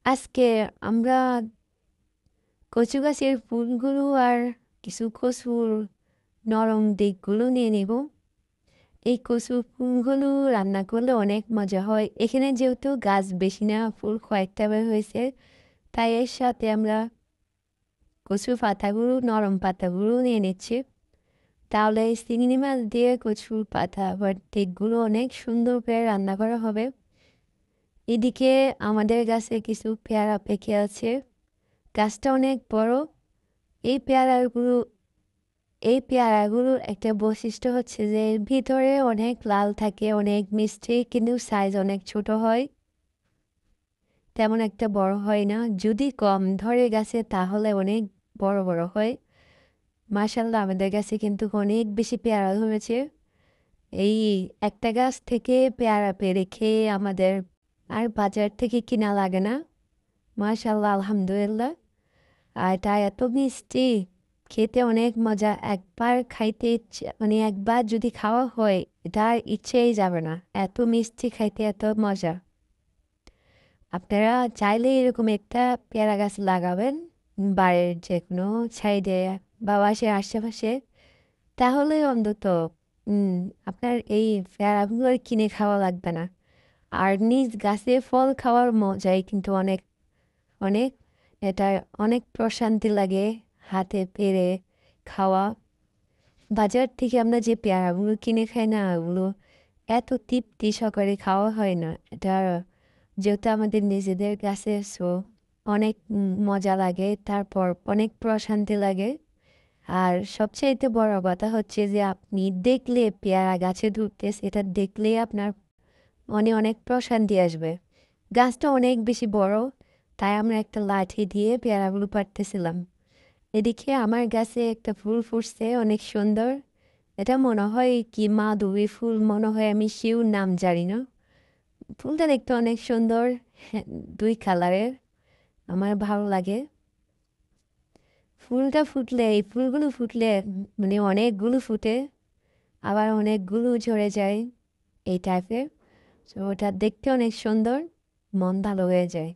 আজকে আমরা কচু গাছের ফুলগুলো আর কিছু কচুর নরম দিকগুলো নিয়ে নেব। এই কচুর ফুলগুলো রান্না করলে অনেক মজা হয়। এখানে যেহেতু গাছ বেশি না, ফুল কয়েকটা বের হয়েছে, তাই এর সাথে আমরা কচুর পাতাগুলো, নরম পাতাগুলো নিয়ে নিচ্ছি। তাহলে এই চিংড়ি মাছ দিয়ে কচুর পাতা আবার দিকগুলো অনেক সুন্দর করে রান্না করা হবে। এদিকে আমাদের গাছে কিছু পেয়ারা পেকে আছে। গাছটা অনেক বড়। এই পেয়ারাগুলো এই পেয়ারাগুলোর একটা বৈশিষ্ট্য হচ্ছে যে এর ভিতরে অনেক লাল থাকে, অনেক মিষ্টি, কিন্তু সাইজ অনেক ছোট হয়, তেমন একটা বড় হয় না। যদি কম ধরে গাছে তাহলে অনেক বড় বড় হয়। মাশাল্লাহ আমাদের গাছে কিন্তু অনেক বেশি পেয়ারা ধরেছে। এই একটা গাছ থেকে পেয়ারা পেড়ে খেয়ে আমাদের আর বাজার থেকে কিনা লাগে না। মাশাল্লাহ, আলহামদুলিল্লাহ। আর এটা এত মিষ্টি, খেতে অনেক মজা। একবার খাইতে মানে একবার যদি খাওয়া হয় এটা আর ইচ্ছেই যাবে না, এত মিষ্টি খাইতে, এত মজা। আপনারা চাইলে এরকম একটা পেয়ারা গাছ লাগাবেন বাড়ির যে কোনো সাইডে বা বাসার আশেপাশে, তাহলে অন্তত উম, আপনার এই পেয়ারাগুলো আর কিনে খাওয়া লাগবে না। আর নিজ গাছে ফল খাওয়ার মজাই কিন্তু অনেক অনেক, এটা অনেক প্রশান্তি লাগে হাতে পেরে খাওয়া। বাজার থেকে আমরা যে পেয়ারাগুলো কিনে খাই না, ওগুলো এত তৃপ্তি সহকারে খাওয়া হয় না। এটা যেহেতু আমাদের নিজেদের কাছে, সো অনেক মজা লাগে, তারপর অনেক প্রশান্তি লাগে। আর সবচাইতে বড় কথা হচ্ছে যে আপনি দেখলে পেয়ারা গাছে ধরতেছে, এটা দেখলেই আপনার মনে অনেক প্রশান্তি আসবে। গাছটা অনেক বেশি বড়, তাই আমরা একটা লাঠি দিয়ে পেয়ারাগুলো পাড়তেছিলাম। এদিকে আমার গাছে একটা ফুল ফুটছে অনেক সুন্দর। এটা মনে হয় কি মাধবী ফুল, মনে হয়, আমি শিউর নাম জানি না। ফুলটা দেখতে অনেক সুন্দর, হ্যাঁ, দুই কালারের, আমার ভালো লাগে। এই ফুলগুলো ফুটলে মানে অনেকগুলো ফুটে, আবার অনেকগুলো ঝরে যায়, এই টাইপের। তো ওটা দেখতে অনেক সুন্দর, মন ভালো হয়ে যায়।